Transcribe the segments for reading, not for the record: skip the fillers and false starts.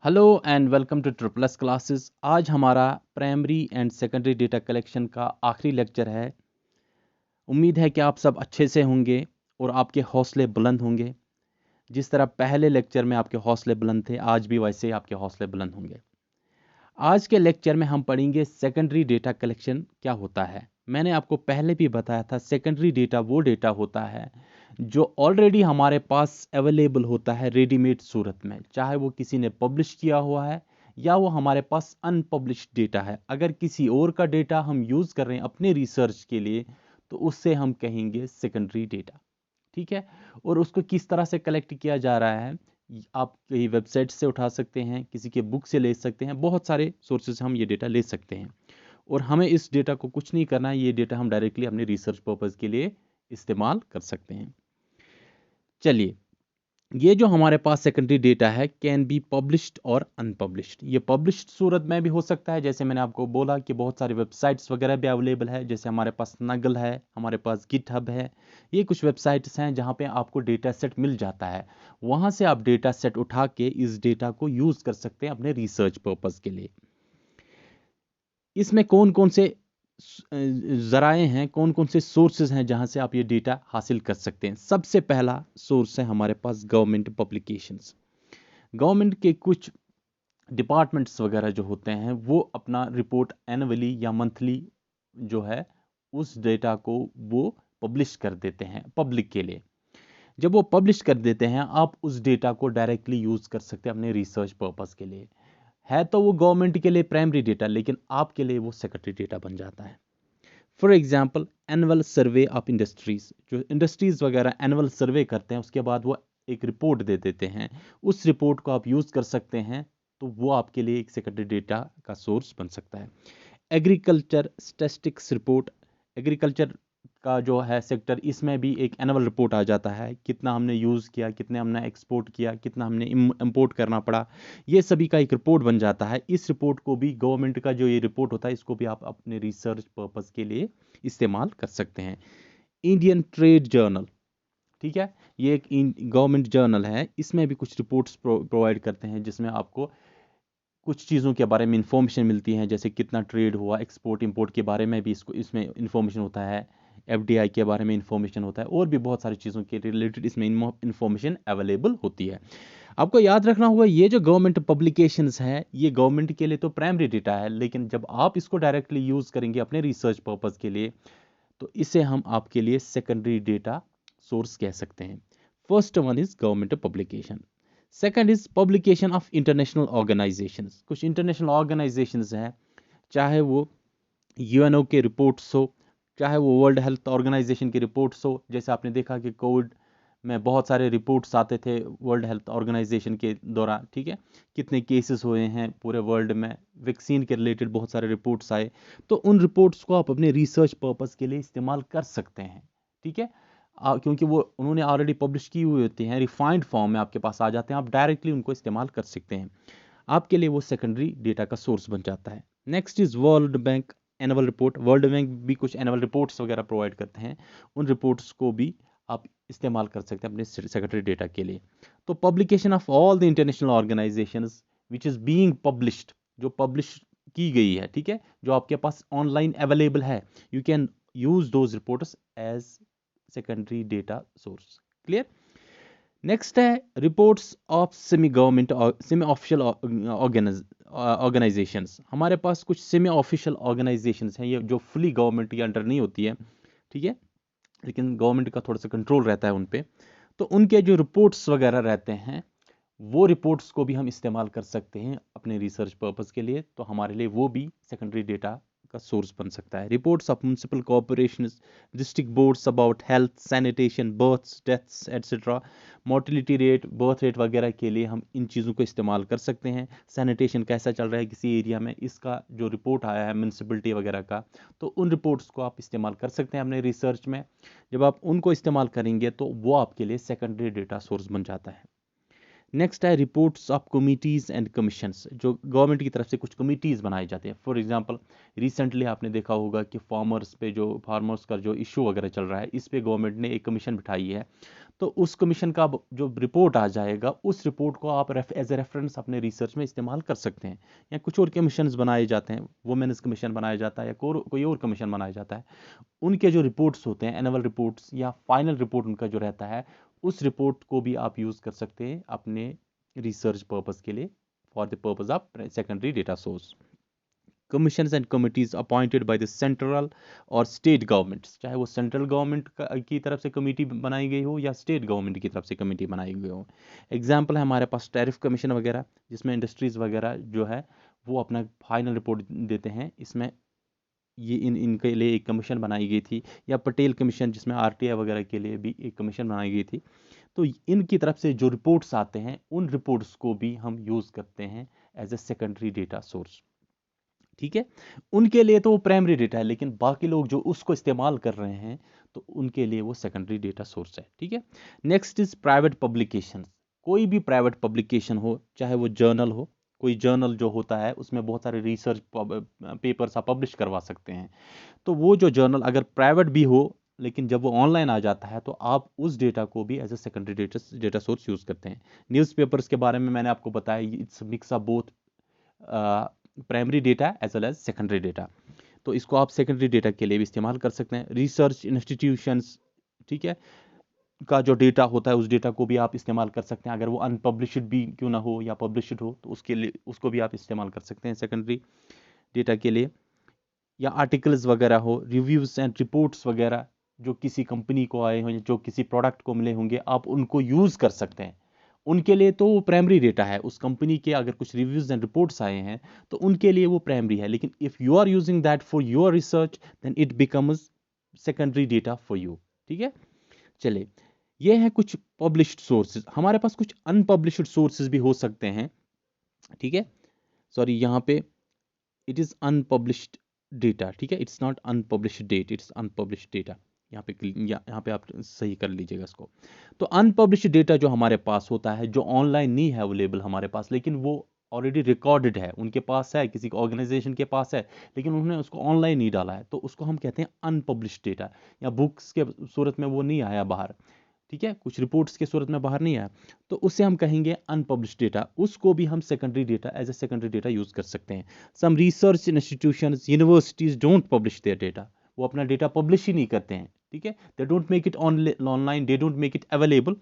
Hello and welcome to triple classes. आज हमारा primary and secondary data collection का आखिरी लेक्चर है। उम्मीद है कि आप सब अच्छे से होंगे और आपके हौसले बुलंद होंगे। जिस तरह पहले लेक्चर में आपके हौसले बुलंद थे, आज भी वैसे ही आपके हौसले बुलंद होंगे। आज के लेक्चर में हम पढ़ेंगे सेकेंडरी डेटा कलेक्शन क्या होता है। मैंने आपको पहले भी बताया था, सेकेंडरी डेटा वो डेटा होता है जो ऑलरेडी हमारे पास अवेलेबल होता है रेडीमेड सूरत में, चाहे वो किसी ने पब्लिश किया हुआ है या वो हमारे पास अनपब्लिश्ड डेटा है। अगर किसी और का डेटा हम यूज़ कर रहे हैं अपने रिसर्च के लिए तो उससे हम कहेंगे सेकेंडरी डेटा। ठीक है। और उसको किस तरह से कलेक्ट किया जा रहा है, आप कहीं वेबसाइट से उठा सकते हैं, किसी के बुक से ले सकते हैं, बहुत सारे सोर्सेज से हम ये डेटा ले सकते हैं। और हमें इस डेटा को कुछ नहीं करना है, ये डेटा हम डायरेक्टली अपने रिसर्च पर्पज़ के लिए इस्तेमाल कर सकते हैं। चलिए, ये जो हमारे पास सेकेंडरी डेटा है कैन बी पब्लिश्ड और अनपब्लिश्ड। ये पब्लिश्ड सूरत में भी हो सकता है, जैसे मैंने आपको बोला कि बहुत सारी वेबसाइट्स वगैरह भी अवेलेबल है, जैसे हमारे पास नगल है, हमारे पास गिटहब है। ये कुछ वेबसाइट्स हैं जहाँ पे आपको डेटा सेट मिल जाता है। वहाँ से आप डेटा सेट उठा के इस डेटा को यूज़ कर सकते हैं अपने रिसर्च पर्पज़ के लिए। इसमें कौन कौन से ज़राए हैं, कौन कौन से सोर्सेज हैं जहां से आप ये डेटा हासिल कर सकते हैं। सबसे पहला सोर्स है हमारे पास गवर्नमेंट पब्लिकेशंस। गवर्नमेंट के कुछ डिपार्टमेंट्स वगैरह जो होते हैं वो अपना रिपोर्ट एनुअली या मंथली जो है उस डेटा को वो पब्लिश कर देते हैं पब्लिक के लिए। जब वो पब्लिश कर देते हैं, आप उस डेटा को डायरेक्टली यूज़ कर सकते हैं अपने रिसर्च पर्पज़ के लिए। है तो वो गवर्नमेंट के लिए प्राइमरी डेटा, लेकिन आपके लिए वो सेकेंडरी डेटा बन जाता है। For example, annual survey of industries, जो इंडस्ट्रीज वगैरह एनुअल सर्वे करते हैं उसके बाद वो एक रिपोर्ट दे देते हैं। उस रिपोर्ट को आप यूज़ कर सकते हैं, तो वो आपके लिए एक सेकेंडरी डेटा का सोर्स बन सकता है। एग्रीकल्चर स्टैटिस्टिक्स रिपोर्ट, एग्रीकल्चर का जो है सेक्टर, इसमें भी एक एनुअल रिपोर्ट आ जाता है, कितना हमने यूज़ किया, कितने हमने एक्सपोर्ट किया, कितना हमने इंपोर्ट करना पड़ा। ये सभी का एक रिपोर्ट बन जाता है। इस रिपोर्ट को भी, गवर्नमेंट का जो ये रिपोर्ट होता है, इसको भी आप अपने रिसर्च पर्पज़ के लिए इस्तेमाल कर सकते हैं। इंडियन ट्रेड जर्नल, ठीक है, ये एक गवर्नमेंट जर्नल है। इसमें भी कुछ रिपोर्ट्स प्रोवाइड करते हैं जिसमें आपको कुछ चीज़ों के बारे में इंफॉर्मेशन मिलती है, जैसे कितना ट्रेड हुआ, एक्सपोर्ट इंपोर्ट के बारे में भी इसको इसमें इंफॉर्मेशन होता है, एफडीआई के बारे में इंफॉर्मेशन होता है, और भी बहुत सारी चीज़ों के रिलेटेड इसमें इंफॉर्मेशन अवेलेबल होती है। आपको याद रखना होगा, ये जो गवर्नमेंट पब्लिकेशंस हैं ये गवर्नमेंट के लिए तो प्राइमरी डेटा है, लेकिन जब आप इसको डायरेक्टली यूज़ करेंगे अपने रिसर्च पर्पज़ के लिए तो इसे हम आपके लिए सेकेंडरी डेटा सोर्स कह सकते हैं। First one is government publication. Second is publication of international organisations. कुछ इंटरनेशनल ऑर्गेनाइजेशंस हैं, चाहे वो यूएनओ के रिपोर्ट्स हो, चाहे वो वर्ल्ड हेल्थ ऑर्गेनाइजेशन की रिपोर्ट्स हो। जैसे आपने देखा कि कोविड में बहुत सारे रिपोर्ट्स आते थे वर्ल्ड हेल्थ ऑर्गेनाइजेशन के दौरान, ठीक है, कितने केसेस हुए हैं पूरे वर्ल्ड में, वैक्सीन के रिलेटेड बहुत सारे रिपोर्ट्स आए। तो उन रिपोर्ट्स को आप अपने रिसर्च पर्पज़ के लिए इस्तेमाल कर सकते हैं, ठीक है। क्योंकि वो उन्होंने ऑलरेडी पब्लिश की हुई होती हैं, रिफाइंड फॉर्म में आपके पास आ जाते हैं, आप डायरेक्टली उनको इस्तेमाल कर सकते हैं। आपके लिए वो सेकेंडरी डेटा का सोर्स बन जाता है। Next is world bank annual report. World bank भी कुछ एनुअल रिपोर्ट्स वगैरह प्रोवाइड करते हैं, उन रिपोर्ट्स को भी आप इस्तेमाल कर सकते हैं अपने सेकेंडरी डेटा के लिए। तो publication of all the international organisations which is being published, जो पब्लिश की गई है, ठीक है, जो आपके पास ऑनलाइन अवेलेबल है, you can use those reports as secondary data source. Clear. Next है reports of semi government semi official organisations. हमारे पास कुछ सेमी ऑफिशियल ऑर्गेनाइजेशंस हैं, ये जो फुली गवर्नमेंट के अंडर नहीं होती है, ठीक है, लेकिन गवर्नमेंट का थोड़ा सा कंट्रोल रहता है उन पे। तो उनके जो रिपोर्ट्स वगैरह रहते हैं, वो रिपोर्ट्स को भी हम इस्तेमाल कर सकते हैं अपने रिसर्च पर्पज़ के लिए, तो हमारे लिए वो भी सेकेंडरी डेटा का सोर्स बन सकता है। Reports of municipal corporations, district boards about health, sanitation, births, deaths etcetera, mortality rate, birth rate वगैरह के लिए हम इन चीज़ों को इस्तेमाल कर सकते हैं। सैनिटेशन कैसा चल रहा है किसी एरिया में, इसका जो रिपोर्ट आया है म्यूनसिपलिटी वगैरह का, तो उन रिपोर्ट्स को आप इस्तेमाल कर सकते हैं अपने रिसर्च में। जब आप उनको इस्तेमाल करेंगे तो वो आपके लिए सेकेंडरी डेटा सोर्स बन जाता है। नेक्स्ट है reports of committees and commissions, जो गवर्नमेंट की तरफ से कुछ कमिटीज़ बनाई जाती है। फॉर एग्जांपल, रिसेंटली आपने देखा होगा कि फार्मर्स का जो इशू वगैरह चल रहा है, इस पे गवर्नमेंट ने एक कमीशन बिठाई है। तो उस कमीशन का जो रिपोर्ट आ जाएगा, उस रिपोर्ट को आप एज ए रेफरेंस अपने रिसर्च में इस्तेमाल कर सकते हैं। या कुछ और कमीशन बनाए जाते हैं, वुमेन्स कमीशन बनाया जाता है या कोई और कमीशन बनाया जाता है, उनके जो रिपोर्ट्स होते हैं, एनुअल रिपोर्ट्स या फाइनल रिपोर्ट उनका जो रहता है, उस रिपोर्ट को भी आप यूज़ कर सकते हैं अपने रिसर्च पर्पज़ के लिए, for the purpose of secondary data source. Commissions and committees appointed by the central और स्टेट गवर्नमेंट्स, चाहे वो सेंट्रल गवर्नमेंट की तरफ से कमेटी बनाई गई हो या स्टेट गवर्नमेंट की तरफ से कमेटी बनाई गई हो। एग्जाम्पल है हमारे पास टैरिफ कमीशन वगैरह, जिसमें इंडस्ट्रीज वगैरह जो है वो अपना फाइनल रिपोर्ट देते हैं। इसमें ये इनके लिए एक कमीशन बनाई गई थी, या पटेल कमीशन जिसमें आरटीआई वगैरह के लिए भी एक कमीशन बनाई गई थी। तो इनकी तरफ से जो रिपोर्ट्स आते हैं, उन रिपोर्ट्स को भी हम यूज़ करते हैं as a secondary data source. ठीक है, उनके लिए तो वो प्राइमरी डेटा है, लेकिन बाकी लोग जो उसको इस्तेमाल कर रहे हैं तो उनके लिए वो सेकेंडरी डेटा सोर्स है। ठीक है, नेक्स्ट इज प्राइवेट पब्लिकेशन। कोई भी प्राइवेट पब्लिकेशन हो, चाहे वो जर्नल हो, कोई जर्नल जो होता है उसमें बहुत सारे रिसर्च पेपर्स आप पब्लिश करवा सकते हैं। तो वो जो जर्नल अगर प्राइवेट भी हो, लेकिन जब वो ऑनलाइन आ जाता है तो आप उस डेटा को भी as a secondary data source use करते हैं। न्यूज़पेपर्स के बारे में मैंने आपको बताया, it's mix of both primary data as well as secondary data. तो इसको आप सेकेंडरी डेटा के लिए भी इस्तेमाल कर सकते हैं। रिसर्च इंस्टीट्यूशंस, ठीक है, का जो डेटा होता है उस डेटा को भी आप इस्तेमाल कर सकते हैं, अगर वो अनपब्लिश्ड भी क्यों ना हो या पब्लिश्ड हो तो उसके लिए उसको भी आप इस्तेमाल कर सकते हैं सेकेंडरी डेटा के लिए। या आर्टिकल्स वगैरह हो, रिव्यूज़ एंड रिपोर्ट्स वगैरह जो किसी कंपनी को आए हों, जो किसी प्रोडक्ट को मिले होंगे, आप उनको यूज़ कर सकते हैं। उनके लिए तो वो प्राइमरी डेटा है। उस कंपनी के अगर कुछ रिव्यूज़ एंड रिपोर्ट्स आए हैं तो उनके लिए वो प्राइमरी है, लेकिन if you are using that for your research then it becomes secondary data for you. ठीक है, चलिए, ये हैं कुछ पब्लिश्ड सोर्सेज। हमारे पास कुछ अनपब्लिश्ड सोर्सेज भी हो सकते हैं। ठीक है, सॉरी, यहाँ पे इट इज़ अनपब्लिश्ड डेटा। ठीक है, it's not unpublished date, it's unpublished data. यहाँ पे आप सही कर लीजिएगा इसको। तो अनपब्लिश्ड डेटा जो हमारे पास होता है, जो ऑनलाइन नहीं है अवेलेबल हमारे पास, लेकिन वो ऑलरेडी रिकॉर्डेड है, उनके पास है, किसी ऑर्गेनाइजेशन के पास है, लेकिन उन्होंने उसको ऑनलाइन नहीं डाला है, तो उसको हम कहते हैं अनपब्लिश्ड डेटा। या बुक्स के सूरत में वो नहीं आया बाहर, ठीक है, कुछ रिपोर्ट्स के सूरत में बाहर नहीं आया, तो उससे हम कहेंगे अनपब्लिश्ड डेटा। उसको भी हम secondary data as a secondary data use कर सकते हैं। Some research institutions, universities don't publish their data. वो अपना डेटा पब्लिश ही नहीं करते हैं। ठीक है, they don't make it online, they don't make it available.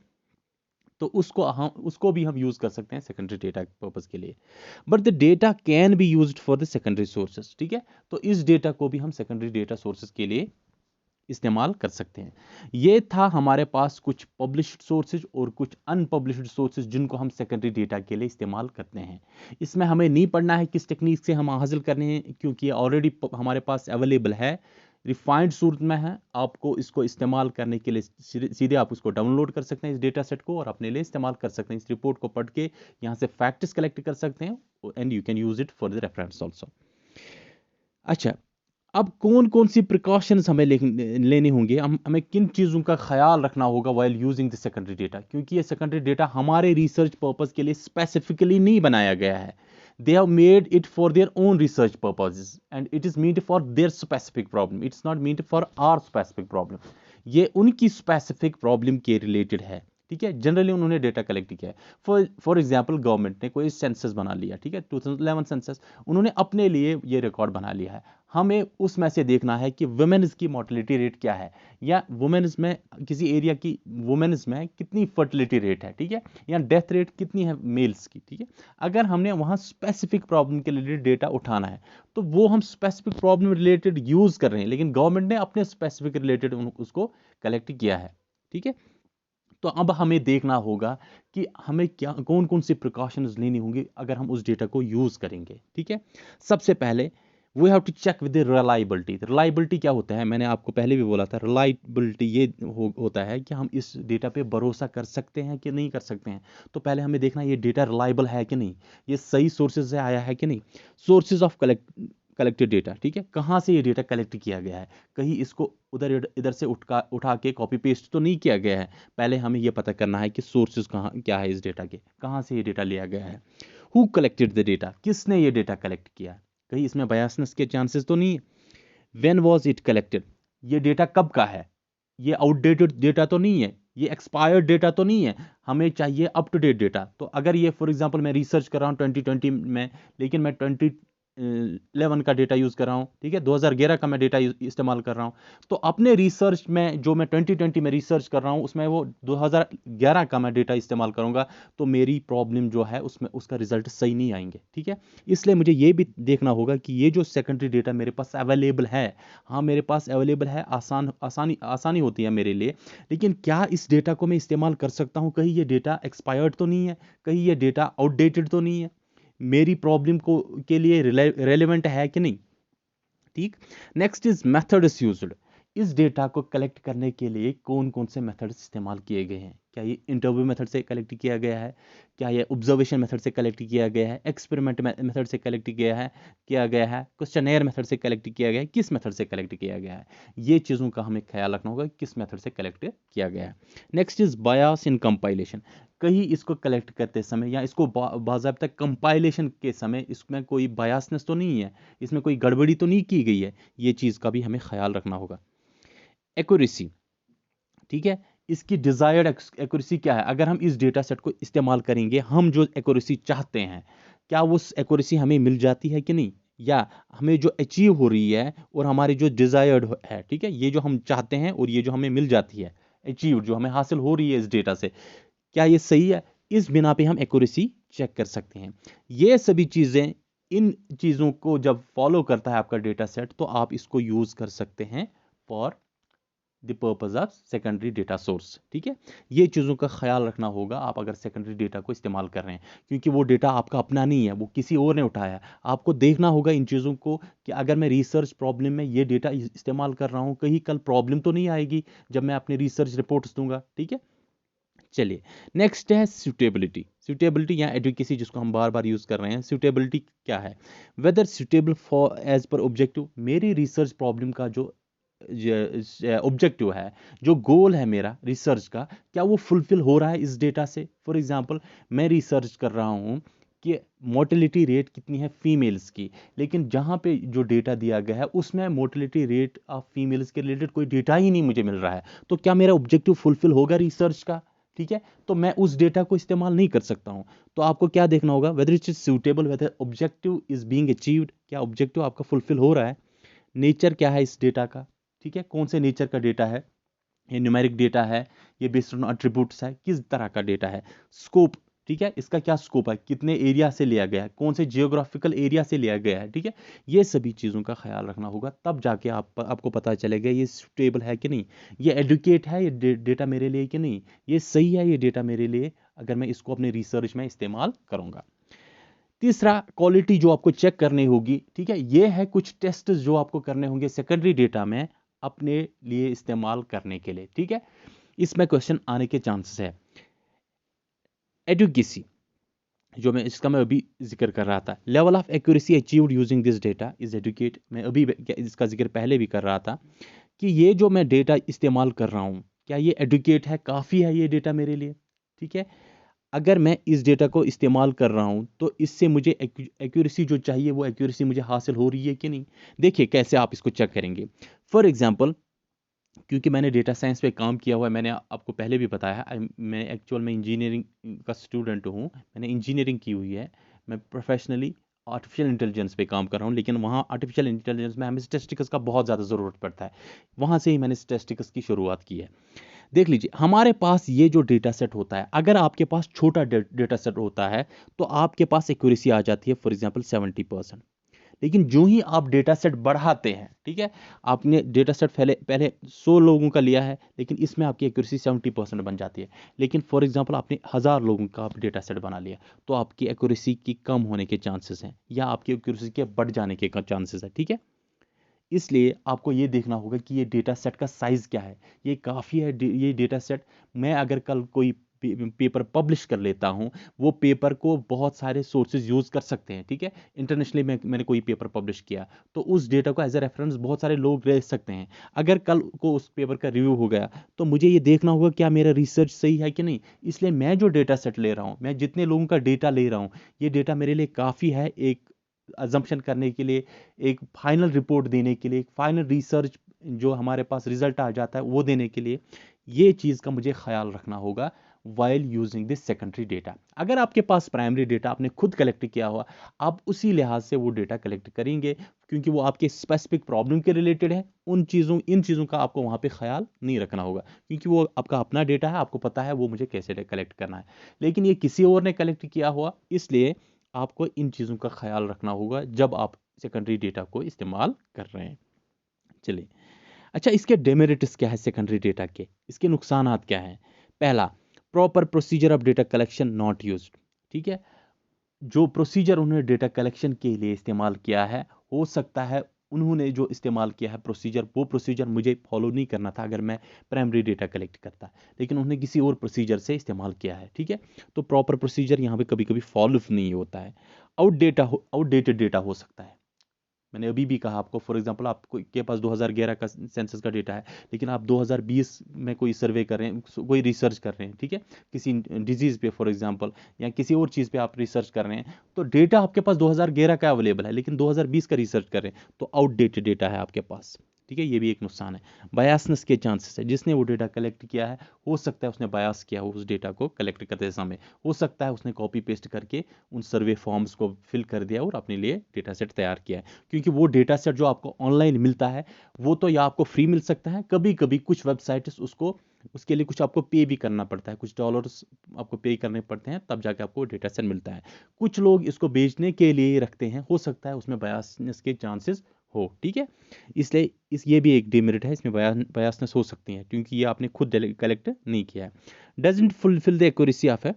तो उसको भी हम यूज कर सकते हैं सेकेंडरी डेटा पर्पज के लिए। But the data can be used for the secondary sources. ठीक है, तो इस डेटा को भी हम सेकेंडरी डेटा सोर्सेज के लिए इस्तेमाल कर सकते हैं। ये था हमारे पास कुछ पब्लिश्ड सोर्सेज और कुछ अनपब्लिश्ड सोर्सेज जिनको हम सेकेंडरी डेटा के लिए इस्तेमाल करते हैं। इसमें हमें नहीं पढ़ना है किस टेक्निक से हम हासिल करने हैं, क्योंकि ये ऑलरेडी हमारे पास अवेलेबल है, रिफाइंड सूरत में है। आपको इसको इस्तेमाल करने के लिए सीधे आप उसको डाउनलोड कर सकते हैं, इस डेटा सेट को, और अपने लिए इस्तेमाल कर सकते हैं। इस रिपोर्ट को पढ़ के यहाँ से फैक्ट्स कलेक्ट कर सकते हैं and you can use it for the reference also. अच्छा, अब कौन कौन सी प्रिकॉशंस हमें लेनी होंगी, हमें किन चीज़ों का ख्याल रखना होगा while using the secondary data, क्योंकि ये सेकेंडरी डेटा हमारे रिसर्च पर्पस के लिए स्पेसिफिकली नहीं बनाया गया है। They have made it for their own research purposes and it is meant for their specific problem, it's not meant for our specific problem. ये उनकी स्पेसिफिक प्रॉब्लम के रिलेटेड है। ठीक है, जनरली उन्होंने डेटा कलेक्ट किया है। फॉर एग्जाम्पल, गवर्नमेंट ने कोई सेंसस बना लिया, ठीक है, 2011 सेंसस, उन्होंने अपने लिए ये रिकॉर्ड बना लिया है। हमें उसमें से देखना है कि वुमेन्स की मोर्टेलिटी रेट क्या है, या वुमेन्स में किसी एरिया की वुमेन्स में कितनी फर्टिलिटी रेट है, ठीक है, या डेथ रेट कितनी है मेल्स की। ठीक है, अगर हमने वहाँ स्पेसिफिक प्रॉब्लम के रिलेटेड डेटा उठाना है तो वो हम स्पेसिफिक प्रॉब्लम रिलेटेड यूज़ कर रहे हैं, लेकिन गवर्नमेंट ने अपने स्पेसिफिक रिलेटेड उसको कलेक्ट किया है। ठीक है, तो अब हमें देखना होगा कि हमें क्या कौन कौन सी प्रिकॉशंस लेनी होंगी अगर हम उस डेटा को यूज़ करेंगे। ठीक है, सबसे पहले we have to check with the reliability. Reliability क्या होता है, मैंने आपको पहले भी बोला था, रिलायबिलिटी ये होता है कि हम इस डेटा पे भरोसा कर सकते हैं कि नहीं कर सकते हैं। तो पहले हमें देखना ये डेटा रिलायबल है कि नहीं, ये सही सोर्सेज से आया है कि नहीं। सोर्सेज ऑफ कलेक्टेड डेटा, ठीक है, कहाँ से ये डेटा कलेक्ट किया गया है, कहीं इसको उधर इधर से उठा के कॉपी पेस्ट तो नहीं किया गया है। पहले हमें ये पता करना है कि सोर्सेज कहाँ क्या है, इस डेटा के कहाँ से ये डेटा लिया गया है। हु कलेक्टेड द डेटा, किसने ये डेटा कलेक्ट किया, कहीं इसमें बायसनेस के चांसेस तो नहीं है। व्हेन वाज इट कलेक्टेड, ये डेटा कब का है, ये आउटडेटेड डेटा तो नहीं है, ये एक्सपायर्ड डेटा तो नहीं है, हमें चाहिए अप टू डेट डेटा। तो अगर ये फॉर एग्जांपल मैं रिसर्च कर रहा हूँ 2020 में, लेकिन मैं 2011 का डेटा यूज़ कर रहा हूँ, ठीक है, 2011 का मैं डेटा इस्तेमाल कर रहा हूँ, तो अपने रिसर्च में जो मैं 2020 में रिसर्च कर रहा हूँ उसमें वो 2011 का मैं डेटा इस्तेमाल करूँगा, तो मेरी प्रॉब्लम जो है उसमें उसका रिजल्ट सही नहीं आएंगे, ठीक है। इसलिए मुझे ये भी देखना होगा कि ये जो सेकेंडरी डेटा मेरे पास अवेलेबल है, हाँ मेरे पास अवेलेबल है, आसानी होती है मेरे लिए, लेकिन क्या इस डेटा को मैं इस्तेमाल कर सकता हूँ? कहीं ये डेटा एक्सपायर्ड तो नहीं है, कहीं ये डेटा आउटडेटेड तो नहीं है, मेरी प्रॉब्लम को के लिए रेलेवेंट है कि नहीं, ठीक। Next is methods used. इस डेटा को कलेक्ट करने के लिए कौन कौन से मेथड्स इस्तेमाल किए गए हैं? क्या ये इंटरव्यू मेथड से कलेक्ट किया गया है, क्या ये ऑब्जर्वेशन मेथड से कलेक्ट किया गया है, एक्सपेरिमेंट मेथड से कलेक्ट किया गया है, क्वेश्चनेयर मेथड से कलेक्ट किया गया है, किस मेथड से कलेक्ट किया गया है? ये चीज़ों का हमें ख्याल रखना होगा किस मेथड से कलेक्ट किया गया है। Next is bias in compilation. कहीं इसको कलेक्ट करते समय या इसको बाज़ाब्ता कंपाइलेशन के समय इसमें कोई बायसनेस तो नहीं है, इसमें कोई गड़बड़ी तो नहीं की गई है, ये चीज़ का भी हमें ख्याल रखना होगा। एक्यूरेसी, ठीक है, इसकी डिज़ायर्ड एक्यूरेसी क्या है? अगर हम इस डेटा सेट को इस्तेमाल करेंगे, हम जो एक्यूरेसी चाहते हैं, क्या वो एक्यूरेसी हमें मिल जाती है कि नहीं, या हमें जो अचीव हो रही है और हमारी जो डिज़ायर्ड है, ठीक है, ये जो हम चाहते हैं और ये जो हमें मिल जाती है, अचीव जो हमें हासिल हो रही है इस डेटा से, क्या ये सही है? इस बिना पे हम एक्यूरेसी चेक कर सकते हैं। ये सभी चीज़ें, इन चीज़ों को जब फॉलो करता है आपका डेटा सेट, तो आप इसको यूज़ कर सकते हैं for the purpose of secondary data source, ठीक है। ये चीज़ों का ख्याल रखना होगा आप अगर सेकेंडरी डेटा को इस्तेमाल कर रहे हैं, क्योंकि वो डेटा आपका अपना नहीं है, वो किसी और ने उठाया है। आपको देखना होगा इन चीज़ों को कि अगर मैं रिसर्च प्रॉब्लम में ये डेटा इस्तेमाल कर रहा हूँ, कहीं कल प्रॉब्लम तो नहीं आएगी जब मैं अपनी रिसर्च रिपोर्ट्स दूंगा, ठीक है। चलिए, नेक्स्ट है सूटेबिलिटी। सूटेबिलिटी या एडुकेसी जिसको हम बार बार यूज कर रहे हैं, सूटेबिलिटी क्या है? Whether suitable for as per objective, मेरी रिसर्च प्रॉब्लम का जो ऑब्जेक्टिव है, जो गोल है मेरा रिसर्च का, क्या वो फुलफिल हो रहा है इस डेटा से? फॉर एग्जांपल, मैं रिसर्च कर रहा हूँ कि मोर्टेलिटी रेट कितनी है फीमेल्स की, लेकिन जहाँ पे जो डेटा दिया गया है उसमें मोर्टेलिटी रेट ऑफ फीमेल्स के रिलेटेड कोई डेटा ही नहीं मुझे मिल रहा है, तो क्या मेरा ऑब्जेक्टिव फुलफिल होगा रिसर्च का? ठीक है, तो मैं उस डेटा को इस्तेमाल नहीं कर सकता हूं। तो आपको क्या देखना होगा? Whether it is suitable, whether objective is being achieved, क्या ऑब्जेक्टिव आपका फुलफिल हो रहा है? नेचर क्या है इस डेटा का, ठीक है, कौन से नेचर का डेटा है, ये न्यूमेरिक डेटा है, ये बेस्ड ऑन एट्रीब्यूट्स है, किस तरह का डेटा है? स्कोप, ठीक है, इसका क्या स्कोप है, कितने एरिया से लिया गया है, कौन से जियोग्राफिकल एरिया से लिया गया है, ठीक है। ये सभी चीज़ों का ख्याल रखना होगा, तब जाके आपको पता चलेगा ये सुटेबल है कि नहीं, ये एडुकेट है ये डेटा मेरे लिए कि नहीं, ये सही है ये डेटा मेरे लिए, अगर मैं इसको अपने रिसर्च में इस्तेमाल करूंगा। तीसरा, क्वालिटी जो आपको चेक करनी होगी, ठीक है, ये है कुछ टेस्ट जो आपको करने होंगे सेकेंडरी डेटा में अपने लिए इस्तेमाल करने के लिए, ठीक है। इसमें क्वेश्चन आने के चांसेस है। एडुकेसी, जो मैं अभी जिक्र कर रहा था, level of accuracy achieved using this data is adequate, मैं अभी इसका जिक्र पहले भी कर रहा था कि ये जो मैं डेटा इस्तेमाल कर रहा हूँ, क्या ये एडुकेट है, काफ़ी है ये डेटा मेरे लिए, ठीक है। अगर मैं इस डेटा को इस्तेमाल कर रहा हूं तो इससे मुझे एक्यूरेसी जो चाहिए वो एक्यूरेसी मुझे हासिल हो रही है कि नहीं। देखिए कैसे आप इसको चेक करेंगे। फॉर एग्जांपल, क्योंकि मैंने डेटा साइंस पे काम किया हुआ है, मैंने आपको पहले भी बताया है, मैं एक्चुअल में इंजीनियरिंग का स्टूडेंट हूँ, मैंने इंजीनियरिंग की हुई है, मैं प्रोफेशनली आर्टिफिशियल इंटेलिजेंस पे काम कर रहा हूँ, लेकिन वहाँ आर्टिफिशियल इंटेलिजेंस में हमें स्टैटिस्टिक्स का बहुत ज़्यादा ज़रूरत पड़ता है, वहाँ से ही मैंने स्टैटिस्टिक्स की शुरुआत की है। देख लीजिए, हमारे पास ये जो डेटा सेट होता है, अगर आपके पास छोटा डेटा सेट होता है तो आपके पास एक्यूरेसी आ जाती है फॉर एग्जांपल 70%। लेकिन जो ही आप डेटा सेट बढ़ाते हैं, ठीक है, आपने डेटा सेट पहले पहले 100 लोगों का लिया है, लेकिन इसमें आपकी एक्यूरेसी 70% बन जाती है। लेकिन फॉर एग्जांपल आपने 1000 लोगों का आप डेटा सेट बना लिया, तो आपकी एक्यूरेसी की कम होने के चांसेस हैं या आपकी एक्यूरेसी के बढ़ जाने के चांसेस है, ठीक है। इसलिए आपको ये देखना होगा कि ये डेटा सेट का साइज़ क्या है, ये काफ़ी है ये डेटा सेट। मैं अगर कल कोई पेपर पब्लिश कर लेता हूँ, वो पेपर को बहुत सारे सोर्सेज यूज़ कर सकते हैं, ठीक है। इंटरनेशनली मैंने कोई पेपर पब्लिश किया तो उस डेटा को एज ए रेफरेंस बहुत सारे लोग ले सकते हैं। अगर कल को उस पेपर का रिव्यू हो गया तो मुझे ये देखना होगा क्या मेरा रिसर्च सही है कि नहीं। इसलिए मैं जो डेटा सेट ले रहा हूँ, मैं जितने लोगों का डेटा ले रहा हूँ, ये डेटा मेरे लिए काफ़ी है एक अजम्पशन करने के लिए, एक फाइनल रिपोर्ट देने के लिए, एक फाइनल रिसर्च जो हमारे पास रिजल्ट आ जाता है वो देने के लिए। ये चीज़ का मुझे ख्याल रखना होगा while using this secondary data. अगर आपके पास प्राइमरी डेटा आपने खुद कलेक्ट किया हुआ, आप उसी लिहाज से वो डेटा कलेक्ट करेंगे, क्योंकि वो आपके स्पेसिफिक प्रॉब्लम के रिलेटेड है। इन चीज़ों का आपको वहाँ पे ख्याल नहीं रखना होगा, क्योंकि वो आपका अपना डेटा है, आपको पता है वो मुझे कैसे कलेक्ट करना है। लेकिन ये किसी और ने कलेक्ट किया हुआ, इसलिए आपको इन चीज़ों का ख्याल रखना होगा जब आप सेकेंडरी डेटा को इस्तेमाल कर रहे हैं। चलिए, अच्छा, इसके डेमेरिट्स क्या है सेकेंडरी डेटा के, इसके नुकसानात क्या हैं? पहला, proper procedure of data collection not used. ठीक है, जो प्रोसीजर उन्होंने डेटा कलेक्शन के लिए इस्तेमाल किया है, हो सकता है उन्होंने जो इस्तेमाल किया है प्रोसीजर, वो प्रोसीजर मुझे फॉलो नहीं करना था अगर मैं प्राइमरी डेटा कलेक्ट करता, लेकिन उन्होंने किसी और प्रोसीजर से इस्तेमाल किया है। ठीक है, तो प्रॉपर प्रोसीजर यहाँ पे कभी कभी फॉलो नहीं होता है। आउटडेटेड डेटा हो सकता है। मैंने अभी भी कहा आपको, फॉर एग्जांपल आपको के पास 2011 का सेंसस का डेटा है, लेकिन आप 2020 में कोई सर्वे कर रहे हैं, कोई रिसर्च कर रहे हैं, ठीक है, किसी डिजीज़ पे फॉर एग्जांपल, या किसी और चीज़ पे आप रिसर्च कर रहे हैं, तो डेटा आपके पास 2011 का अवेलेबल है, लेकिन 2020 का रिसर्च कर रहे हैं, तो आउटडेटेड डेटा है आपके पास। ठीक है, ये भी एक नुकसान है। बायसनेस के चांसेस है, जिसने वो डेटा कलेक्ट किया है, हो सकता है उसने बायस किया हो उस डेटा को कलेक्ट करते समय, हो सकता है उसने कॉपी पेस्ट करके उन सर्वे फॉर्म्स को फिल कर दिया और अपने लिए डेटा सेट तैयार किया है। क्योंकि वो डेटा सेट जो आपको ऑनलाइन मिलता है, वो तो या आपको फ्री मिल सकता है, कभी कभी कुछ वेबसाइट्स उसको, उसके लिए कुछ आपको पे भी करना पड़ता है, कुछ डॉलर्स आपको पे करने पड़ते हैं, तब जाके आपको डेटा सेट मिलता है। कुछ लोग इसको बेचने के लिए रखते हैं, हो सकता है उसमें बायसनेस के चांसेस हो। ठीक है, इसलिए ये भी एक डिमेरिट है, इसमें बायसनेस हो सकती है, क्योंकि ये आपने खुद कलेक्ट नहीं किया है। Doesn't fulfil the accuracy of a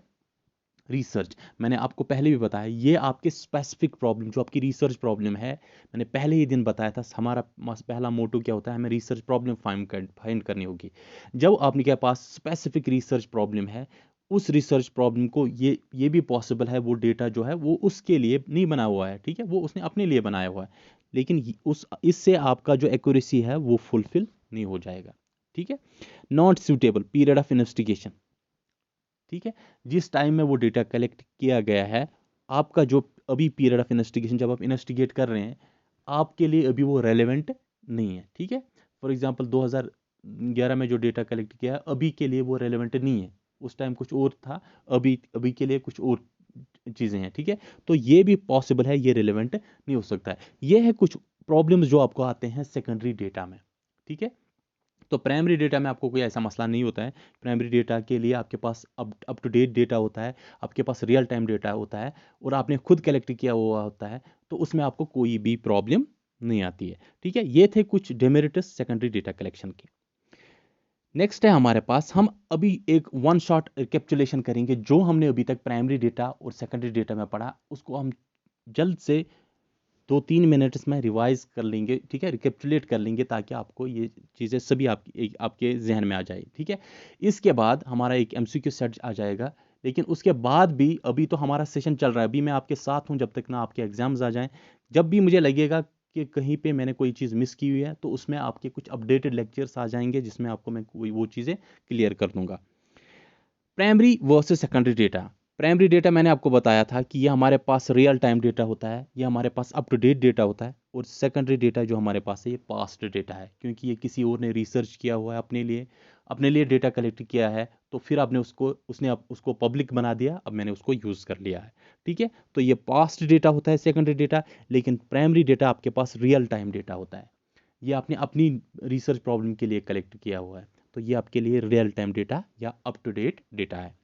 research. मैंने आपको पहले भी बताया, ये आपके स्पेसिफिक प्रॉब्लम, जो आपकी रिसर्च प्रॉब्लम है, मैंने पहले ही दिन बताया था, हमारा पहला मोटो क्या होता है, हमें रिसर्च प्रॉब्लम फाइंड करनी होगी। जब आपके पास स्पेसिफिक रिसर्च प्रॉब्लम है, उस रिसर्च प्रॉब्लम को ये भी पॉसिबल है वो डेटा जो है वो उसके लिए नहीं बना हुआ है, ठीक है, वो उसने अपने लिए बनाया हुआ है, लेकिन इससे आपका जो एक्यूरेसी है वो फुलफिल नहीं हो जाएगा। ठीक है, not suitable period of investigation. ठीक है, जिस टाइम में वो डेटा कलेक्ट किया गया है, आपका जो अभी पीरियड ऑफ इन्वेस्टिगेशन, जब आप इन्वेस्टिगेट कर रहे हैं, आपके लिए अभी वो रेलेवेंट नहीं है। ठीक है, फॉर एग्जांपल 2011 में जो डेटा कलेक्ट किया है, अभी के लिए वो रेलेवेंट नहीं है, उस टाइम कुछ और था, अभी अभी के लिए कुछ और चीज़ें हैं। ठीक है, तो ये भी पॉसिबल है, ये रिलेवेंट नहीं हो सकता है। ये है कुछ प्रॉब्लम्स जो आपको आते हैं सेकेंडरी डेटा में। ठीक है, तो प्राइमरी डेटा में आपको कोई ऐसा मसला नहीं होता है। प्राइमरी डेटा के लिए आपके पास अप टू डेट डेटा होता है, आपके पास रियल टाइम डेटा होता है, और आपने खुद कलेक्ट किया हुआ होता है, तो उसमें आपको कोई भी प्रॉब्लम नहीं आती है। ठीक है, ये थे कुछ डेमेरिट्स सेकेंडरी डेटा कलेक्शन के। नेक्स्ट है हमारे पास, हम अभी एक वन शॉट रिकेप्चुलेशन करेंगे, जो हमने अभी तक प्राइमरी डेटा और सेकेंडरी डेटा में पढ़ा, उसको हम जल्द से 2-3 मिनट्स में रिवाइज कर लेंगे। ठीक है, रिकेप्चुलेट कर लेंगे, ताकि आपको ये चीज़ें सभी आपके जहन में आ जाए। ठीक है, इसके बाद हमारा एक एमसीक्यू सेट आ जाएगा, लेकिन उसके बाद भी अभी तो हमारा सेशन चल रहा है, अभी मैं आपके साथ हूँ जब तक ना आपके एग्जाम्स आ जाएं। जब भी मुझे लगेगा कि कहीं पे मैंने कोई चीज़ मिस की हुई है, तो उसमें आपके कुछ अपडेटेड लेक्चर्स आ जाएंगे, जिसमें आपको मैं वो चीज़ें क्लियर कर दूंगा। Primary versus secondary data. Primary data मैंने आपको बताया था कि ये हमारे पास रियल टाइम डेटा होता है, ये हमारे पास अप टू डेट डेटा होता है, और सेकेंडरी डेटा जो हमारे पास है, ये पास्ट डेटा है, क्योंकि ये किसी और ने रिसर्च किया हुआ है, अपने लिए डेटा कलेक्ट किया है, तो फिर आपने उसको पब्लिक बना दिया, अब मैंने उसको यूज़ कर लिया है। ठीक है, तो ये पास्ट डेटा होता है सेकेंडरी डेटा, लेकिन प्राइमरी डेटा आपके पास रियल टाइम डेटा होता है, ये आपने अपनी रिसर्च प्रॉब्लम के लिए कलेक्ट किया हुआ है, तो ये आपके लिए रियल टाइम डेटा या अप टू डेट डेटा है।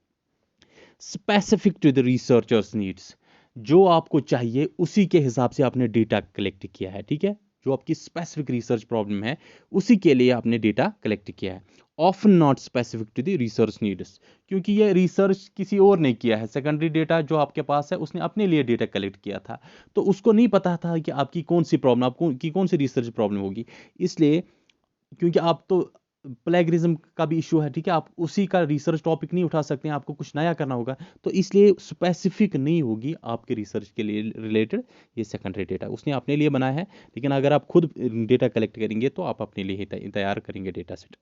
Specific to the researchers needs, जो आपको चाहिए उसी के हिसाब से आपने डेटा कलेक्ट किया है। ठीक है, जो आपकी स्पेसिफिक रिसर्च प्रॉब्लम है, उसी के लिए आपने डेटा कलेक्ट किया है। Often not specific to the research needs, क्योंकि ये रिसर्च किसी और ने किया है, सेकेंडरी डेटा जो आपके पास है उसने अपने लिए डेटा कलेक्ट किया था, तो उसको नहीं पता था कि आपकी कौन सी प्रॉब्लम, कौन सी रिसर्च प्रॉब्लम होगी, इसलिए, क्योंकि आप तो प्लेगरिज्म का भी इशू है। ठीक है, आप उसी का रिसर्च टॉपिक नहीं उठा सकते हैं, आपको कुछ नया करना होगा, तो इसलिए स्पेसिफिक नहीं होगी आपके रिसर्च के लिए रिलेटेड ये सेकेंडरी डेटा, उसने अपने लिए बनाया है, लेकिन अगर आप खुद डेटा कलेक्ट करेंगे तो आप अपने लिए ही तैयार करेंगे data set.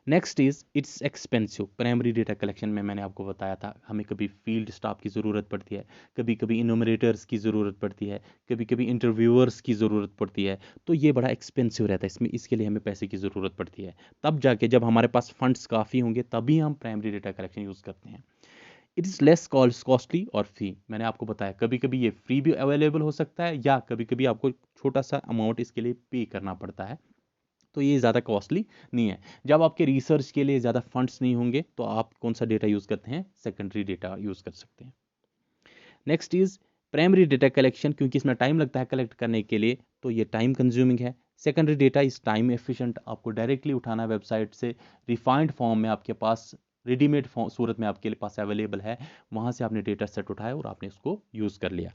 Next is it's expensive. Primary data collection में मैंने आपको बताया था हमें कभी फील्ड स्टाफ की ज़रूरत पड़ती है, कभी कभी इनोमिनेटर्स की ज़रूरत पड़ती है, कभी कभी इंटरव्यूअर्स की ज़रूरत पड़ती है। तो ये बड़ा एक्सपेंसिव रहता है, इसमें इसके लिए हमें पैसे की ज़रूरत पड़ती है। तब जाके जब हमारे पास फंड्स काफ़ी होंगे तभी हम प्राइमरी डेटा कलेक्शन यूज़ करते हैं। इट इज़ लेस कॉस्टली और फ्री। मैंने आपको बताया कभी कभी ये फ्री भी अवेलेबल हो सकता है या कभी कभी आपको छोटा सा अमाउंट इसके लिए पे करना पड़ता है। तो ये ज़्यादा कॉस्टली नहीं है। जब आपके रिसर्च के लिए ज़्यादा फंड्स नहीं होंगे तो आप कौन सा डेटा यूज़ करते हैं, सेकेंडरी डेटा यूज़ कर सकते हैं। Next is primary data collection, क्योंकि इसमें टाइम लगता है कलेक्ट करने के लिए तो ये टाइम कंज्यूमिंग है। Secondary data is time efficient, आपको डायरेक्टली उठाना है वेबसाइट से, रिफाइंड फॉर्म में आपके पास, रेडीमेड सूरत में आपके पास अवेलेबल है, वहाँ से आपने डेटा सेट उठाया और आपने उसको यूज़ कर लिया।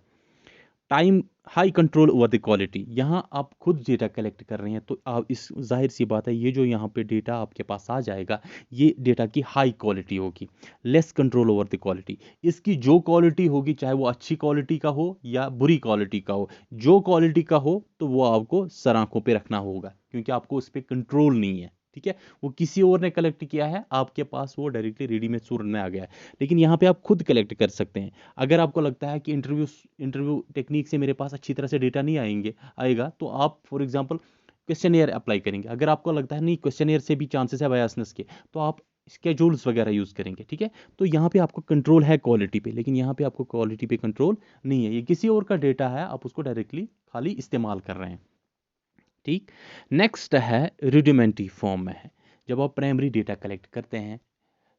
Time, high control over the quality, यहाँ आप खुद डेटा कलेक्ट कर रहे हैं तो आप इस जाहिर सी बात है ये जो यहाँ पे डेटा आपके पास आ जाएगा ये डेटा की हाई क्वालिटी होगी। Less control over the quality, इसकी जो क्वालिटी होगी चाहे वो अच्छी क्वालिटी का हो या बुरी क्वालिटी का हो, जो क्वालिटी का हो तो वो आपको सर आंखों पे रखना होगा क्योंकि आपको उस पर कंट्रोल नहीं है। ठीक है, वो किसी और ने कलेक्ट किया है, आपके पास वो डायरेक्टली रेडीमेड सूरत में आ गया है, लेकिन यहाँ पे आप खुद कलेक्ट कर सकते हैं। अगर आपको लगता है कि इंटरव्यू टेक्निक से मेरे पास अच्छी तरह से डेटा नहीं आएगा तो आप फॉर एग्जांपल क्वेश्चनियर अप्लाई करेंगे। अगर आपको लगता है नहीं क्वेश्चनियर से भी चांसेस है बायसनेस के तो आप स्केड्यूल्स वगैरह यूज़ करेंगे। ठीक है, तो यहाँ पे आपको कंट्रोल है क्वालिटी पे, लेकिन यहाँ पे आपको क्वालिटी पे कंट्रोल नहीं है, ये किसी और का डेटा है, आप उसको डायरेक्टली खाली इस्तेमाल कर रहे हैं। ठीक, नेक्स्ट है रूडिमेंट्री फॉर्म में है। जब आप प्राइमरी डेटा कलेक्ट करते हैं,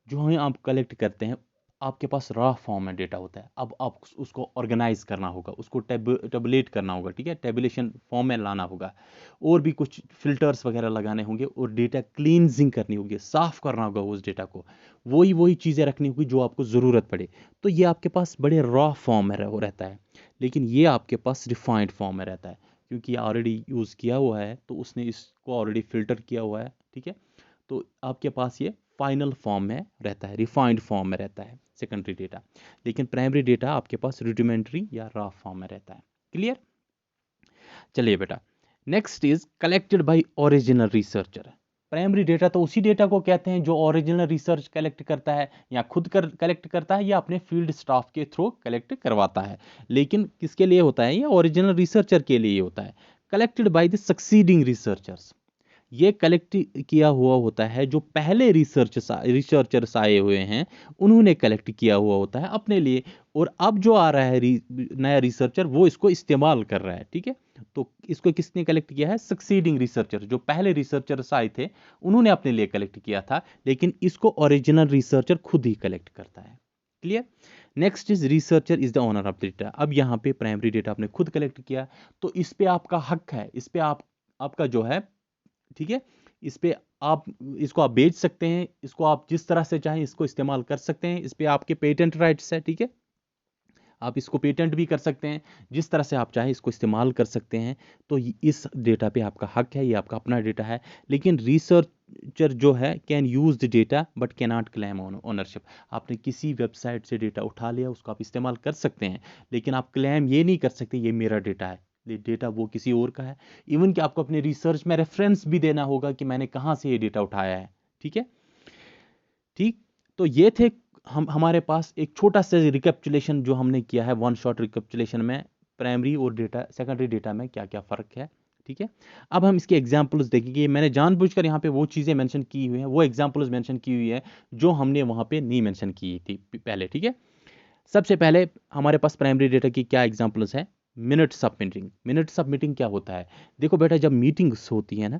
जो हमें आप कलेक्ट करते हैं आपके पास रॉ फॉर्म में डेटा होता है। अब आप उसको ऑर्गेनाइज करना होगा, उसको टेबुलेट करना होगा। ठीक है, टेबुलेशन फॉर्म में लाना होगा, और भी कुछ फिल्टर्स वगैरह लगाने होंगे और डेटा क्लींजिंग करनी होगी, साफ करना होगा उस डेटा को, वही वही चीज़ें रखनी होगी जो आपको ज़रूरत पड़े। तो ये आपके पास बड़े रॉ फॉर्म में रहता है, लेकिन ये आपके पास रिफाइंड फॉर्म में रहता है क्योंकि ये ऑलरेडी यूज़ किया हुआ है तो उसने इसको ऑलरेडी फिल्टर किया हुआ है। ठीक है, तो आपके पास ये फाइनल फॉर्म में रहता है, रिफाइंड फॉर्म में रहता है सेकेंडरी डेटा, लेकिन प्राइमरी डेटा आपके पास रूडिमेंट्री या रॉ फॉर्म में रहता है। क्लियर? चलिए बेटा, next is collected by original researcher. Primary data तो उसी डेटा को कहते हैं जो ओरिजिनल रिसर्च कलेक्ट करता है या खुद कलेक्ट करता है या अपने फील्ड स्टाफ के थ्रू कलेक्ट करवाता है। लेकिन किसके लिए होता है? ये ओरिजिनल रिसर्चर के लिए होता है। Collected by the succeeding researchers, ये कलेक्ट किया हुआ होता है जो पहले रिसर्चर्स आए हुए हैं उन्होंने कलेक्ट किया हुआ होता है अपने लिए, और अब जो आ रहा है नया रिसर्चर वो इसको इस्तेमाल कर रहा है। ठीक है, तो इसको किसने कलेक्ट किया है? सक्सीडिंग रिसर्चर, जो पहले रिसर्चर्स आए थे उन्होंने अपने लिए कलेक्ट किया था, लेकिन इसको ओरिजिनल रिसर्चर खुद ही कलेक्ट करता है। Clear? Next is researcher is the owner of data. अब यहाँ पे प्राइमरी डेटा आपने खुद कलेक्ट किया तो इस पे आपका हक है, इस पे आपका जो है, ठीक है, इस पे आप इसको आप बेच सकते हैं, इसको आप जिस तरह से चाहें इसको इस्तेमाल कर सकते हैं, इस पे आपके पेटेंट राइट्स है। ठीक है, आप इसको पेटेंट भी कर सकते हैं, जिस तरह से आप चाहें इसको इस्तेमाल कर सकते हैं। तो इस डेटा पे आपका हक है, ये आपका अपना डेटा है, लेकिन रिसर्चर जो है can use the data but can not claim ownership. आपने किसी वेबसाइट से डेटा उठा लिया, उसको आप इस्तेमाल कर सकते हैं, लेकिन आप क्लेम ये नहीं कर सकते ये मेरा डेटा है, ये डेटा वो किसी और का है। इवन कि आपको अपने रिसर्च में रेफरेंस भी देना होगा कि मैंने कहाँ से ये डेटा उठाया है। ठीक है, ठीक, तो ये थे हमारे पास एक छोटा सा रिकैप्चुलेशन जो हमने किया है, वन शॉट रिकैप्चुलेशन में प्राइमरी और डेटा सेकेंडरी डेटा में क्या क्या फ़र्क है। ठीक है, अब हम इसके एग्जांपल्स देखेंगे। मैंने जानबूझकर यहाँ पे वो चीज़ें मेंशन की हुई हैं, वो एग्जांपल्स मेंशन की हुई है जो हमने वहाँ पे नहीं मेंशन की थी पहले। ठीक है, सबसे पहले हमारे पास प्राइमरी डेटा की क्या एग्जांपल्स है? Minute submitting. मिनट सबमिटिंग क्या होता है? देखो बेटा, जब मीटिंग्स होती है ना,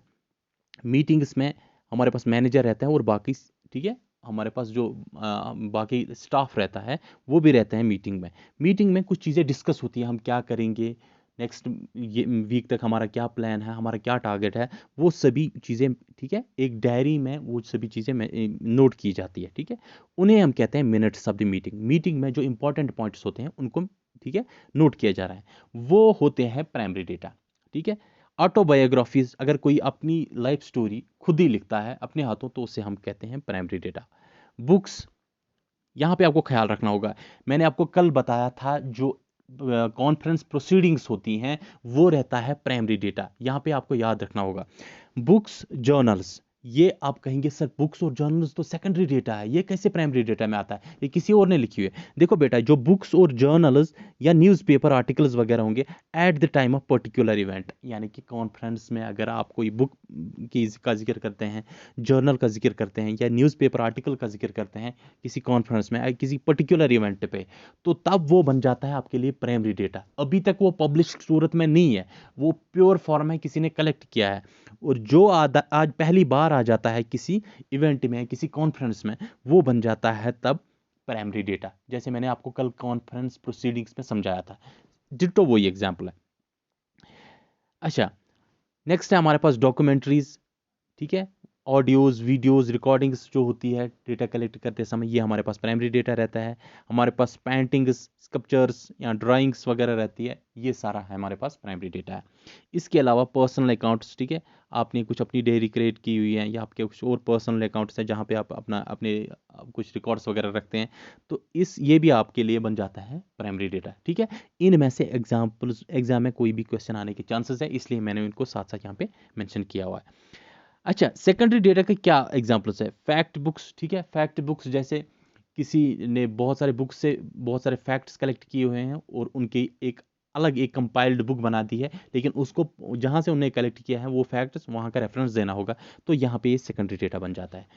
मीटिंग्स में हमारे पास मैनेजर रहता है और बाकी, ठीक है, हमारे पास जो बाकी स्टाफ रहता है वो भी रहता है मीटिंग में। मीटिंग में कुछ चीज़ें डिस्कस होती है, हम क्या करेंगे नेक्स्ट ये वीक तक, हमारा क्या प्लान है, हमारा क्या टारगेट है, वो सभी चीज़ें, ठीक है, एक डायरी में वो सभी चीज़ें नोट की जाती है। ठीक है, उन्हें हम कहते हैं minutes of the meeting. Meeting में जो इंपॉर्टेंट पॉइंट्स होते हैं उनको, ठीक है, नोट किया जा रहा है, वो होते हैं प्राइमरी डेटा। ठीक है, ऑटोबायोग्राफीज, अगर कोई अपनी लाइफ स्टोरी खुद ही लिखता है अपने हाथों तो उसे हम कहते हैं प्राइमरी डेटा। बुक्स, यहाँ पे आपको ख्याल रखना होगा, मैंने आपको कल बताया था जो कॉन्फ्रेंस प्रोसीडिंग्स होती हैं वो रहता है प्राइमरी डेटा, यहाँ पे आपको याद रखना होगा। बुक्स, जर्नल्स, ये आप कहेंगे सर बुक्स और जर्नल्स तो सेकेंडरी डेटा है, ये कैसे प्राइमरी डेटा में आता है? ये किसी और ने लिखी हुई है। देखो बेटा, जो बुक्स और जर्नल्स या न्यूज़पेपर आर्टिकल्स वगैरह होंगे at the time of particular event, यानी कि कॉन्फ्रेंस में अगर आप कोई बुक का जिक्र करते हैं, जर्नल का जिक्र करते हैं या न्यूज़पेपर आर्टिकल का जिक्र करते हैं किसी कॉन्फ्रेंस में किसी पर्टिकुलर इवेंट पे, तो तब वो बन जाता है आपके लिए प्राइमरी डेटा। अभी तक वो पब्लिश्ड सूरत में नहीं है, वो प्योर फॉर्म है, किसी ने कलेक्ट किया है। और जो आज पहली बार आ जाता है किसी इवेंट में, किसी कॉन्फ्रेंस में, वो बन जाता है तब प्राइमरी डेटा। जैसे मैंने आपको कल कॉन्फ्रेंस प्रोसीडिंग्स में समझाया था, डिट्टो वही एग्जाम्पल है। अच्छा, नेक्स्ट है हमारे पास डॉक्यूमेंट्रीज, ठीक है, ऑडियोज, वीडियोज, रिकॉर्डिंग्स जो होती है डेटा कलेक्ट करते समय, ये हमारे पास प्राइमरी डेटा रहता है। हमारे पास पेंटिंग्स, स्कल्पचर्स या ड्राइंग्स वगैरह रहती है, ये सारा है हमारे पास प्राइमरी डेटा है। इसके अलावा पर्सनल अकाउंट्स, ठीक है, आपने कुछ अपनी डायरी क्रिएट की हुई है या आपके कुछ और पर्सनल अकाउंट्स हैं जहाँ पे आप अपने कुछ रिकॉर्ड्स वगैरह रखते हैं, तो ये भी आपके लिए बन जाता है प्राइमरी डेटा, ठीक है। इनमें से एग्जाम में कोई भी क्वेश्चन आने के चांसेस है, इसलिए मैंने इनको साथ साथ यहाँ पे मेंशन किया हुआ है। अच्छा, सेकेंडरी डेटा के क्या एग्जांपल्स है? फैक्ट बुक्स, ठीक है, फैक्ट बुक्स जैसे किसी ने बहुत सारे बुक्स से बहुत सारे फैक्ट्स कलेक्ट किए हुए हैं और उनकी एक कंपाइल्ड बुक बना दी है, लेकिन उसको जहाँ से उन्हें कलेक्ट किया है वो फैक्ट्स वहाँ का रेफरेंस देना होगा, तो यहाँ पे ये सेकेंडरी डेटा बन जाता है।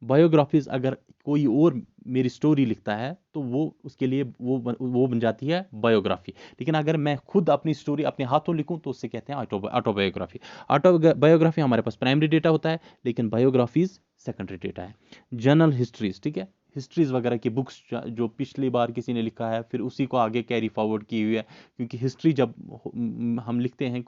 बायोग्राफीज अगर कोई और मेरी स्टोरी लिखता है तो वो उसके लिए वो बन जाती है बायोग्राफी। लेकिन अगर मैं खुद अपनी स्टोरी अपने हाथों लिखूं तो उससे कहते हैं ऑटोबायोग्राफी। ऑटोबायोग्राफी हमारे पास प्राइमरी डेटा होता है, लेकिन बायोग्राफीज सेकेंडरी डेटा है। जर्नल हिस्ट्रीज, ठीक है, हिस्ट्रीज वगैरह की बुक्स जो पिछली बार किसी ने लिखा है फिर उसी को आगे कैरी फॉरवर्ड की हुई है, क्योंकि हिस्ट्री जब हम लिखते हैं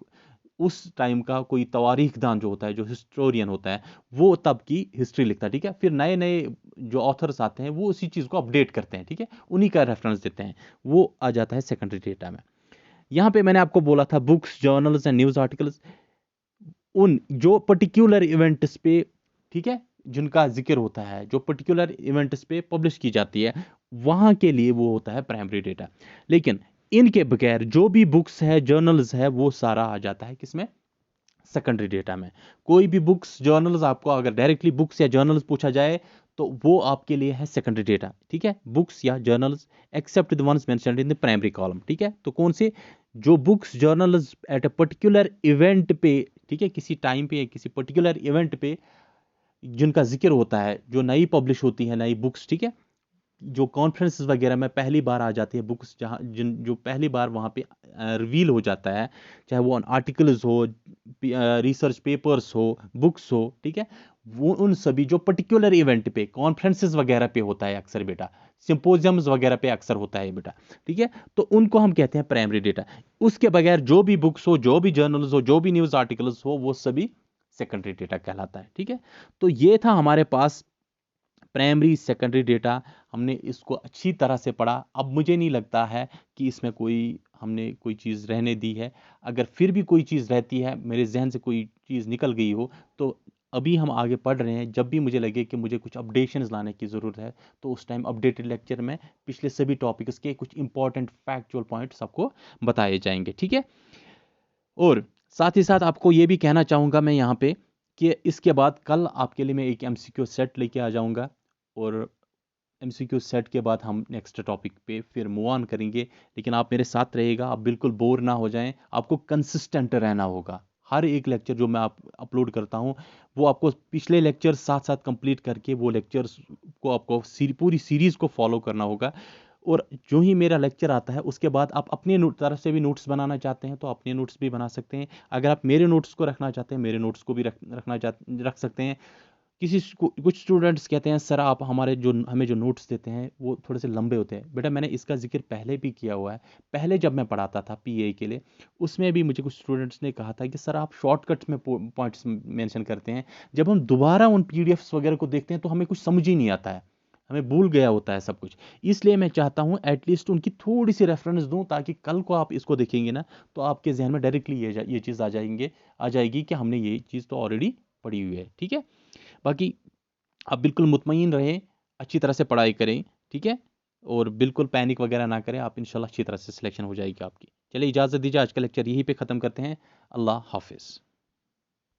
उस टाइम का कोई तवारीख दान जो होता है, जो हिस्टोरियन होता है, वो तब की हिस्ट्री लिखता है, ठीक है। फिर नए नए जो ऑथर्स आते हैं वो उसी चीज़ को अपडेट करते हैं, ठीक है, उन्हीं का रेफरेंस देते हैं, वो आ जाता है सेकेंडरी डेटा में। यहाँ पे मैंने आपको बोला था books, journals and news articles उन जो पर्टिकुलर इवेंट्स पे, ठीक है, जिनका जिक्र होता है, जो पर्टिकुलर इवेंट्स पे पब्लिश की जाती है, वहां के लिए वो होता है प्राइमरी डेटा। लेकिन इनके बगैर जो भी बुक्स है, जर्नल्स है, वो सारा आ जाता है किसमें? सेकेंडरी डेटा में। कोई भी बुक्स, जर्नल्स, आपको अगर डायरेक्टली बुक्स या जर्नल्स पूछा जाए तो वो आपके लिए है सेकेंडरी डेटा, ठीक है, बुक्स या journals, except the ones mentioned in the primary column, ठीक है। तो कौन से? जो books, journals at a particular event पे, ठीक है, किसी टाइम पे, किसी पर्टिकुलर इवेंट पे जिनका जिक्र होता है, जो नई पब्लिश होती है, नई बुक्स, ठीक है, जो कॉन्फ्रेंसेस वगैरह में पहली बार आ जाती है बुक्स, जहाँ जो पहली बार वहाँ पे रिवील हो जाता है, चाहे वो आर्टिकल्स हो, रिसर्च पेपर्स हो, बुक्स हो, ठीक है, वो उन सभी जो पर्टिकुलर इवेंट पे, कॉन्फ्रेंसेस वगैरह पे होता है अक्सर बेटा, सिंपोजियम्स वगैरह पे अक्सर होता है बेटा, ठीक है, तो उनको हम कहते हैं प्राइमरी डेटा। उसके बगैर जो भी बुक्स हो, जो भी जर्नल्स हो, जो भी न्यूज़ आर्टिकल्स हो, वो सभी सेकेंडरी डेटा कहलाता है, ठीक है। तो ये था हमारे पास प्राइमरी सेकेंडरी डेटा, हमने इसको अच्छी तरह से पढ़ा। अब मुझे नहीं लगता है कि इसमें हमने कोई चीज़ रहने दी है। अगर फिर भी कोई चीज़ रहती है, मेरे जहन से कोई चीज़ निकल गई हो, तो अभी हम आगे पढ़ रहे हैं, जब भी मुझे लगे कि मुझे कुछ अपडेशंस लाने की ज़रूरत है, तो उस टाइम अपडेटेड लेक्चर में पिछले सभी टॉपिक्स के कुछ इंपॉर्टेंट फैक्चुअल पॉइंट्स आपको बताए जाएंगे, ठीक है। और साथ ही साथ आपको ये भी कहना चाहूँगा मैं यहाँ पे कि इसके बाद कल आपके लिए मैं एक एमसीक्यू सेट लेके आ जाऊँगा, और एमसीक्यू सेट के बाद हम नेक्स्ट टॉपिक पे फिर मूव ऑन करेंगे। लेकिन आप मेरे साथ रहिएगा, आप बिल्कुल बोर ना हो जाएं, आपको कंसिस्टेंट रहना होगा। हर एक लेक्चर जो मैं अपलोड करता हूँ, वो आपको पिछले लेक्चर साथ साथ कंप्लीट करके वो लेक्चर्स को आपको पूरी सीरीज़ को फॉलो करना होगा। और जो ही मेरा लेक्चर आता है उसके बाद आप अपने तरफ से भी नोट्स बनाना चाहते हैं तो अपने नोट्स भी बना सकते हैं। अगर आप मेरे नोट्स को रखना चाहते हैं, मेरे नोट्स को भी रख सकते हैं। कुछ स्टूडेंट्स कहते हैं सर आप हमें जो नोट्स देते हैं वो थोड़े से लंबे होते हैं। बेटा, मैंने इसका जिक्र पहले भी किया हुआ है। पहले जब मैं पढ़ाता था पीए के लिए, उसमें भी मुझे कुछ स्टूडेंट्स ने कहा था कि सर आप शॉर्टकट्स में पॉइंट्स मेंशन करते हैं, जब हम दोबारा उन पीडीएफ्स वगैरह को देखते हैं तो हमें कुछ समझ ही नहीं आता है, हमें भूल गया होता है सब कुछ। इसलिए मैं चाहता हूँ एटलीस्ट उनकी थोड़ी सी रेफरेंस दूँ, ताकि कल को आप इसको देखेंगे ना तो आपके जहन में डायरेक्टली ये चीज़ आ जाएगी कि हमने ये चीज़ तो ऑलरेडी पढ़ी हुई है, ठीक है। बाकी आप बिल्कुल मुतमईन रहें, अच्छी तरह से पढ़ाई करें, ठीक है, और बिल्कुल पैनिक वगैरह ना करें, आप इंशाल्लाह अच्छी तरह से सिलेक्शन हो जाएगी आपकी। चलिए इजाज़त दीजिए, आज का लेक्चर यहीं पे ख़त्म करते हैं। अल्लाह हाफिज़।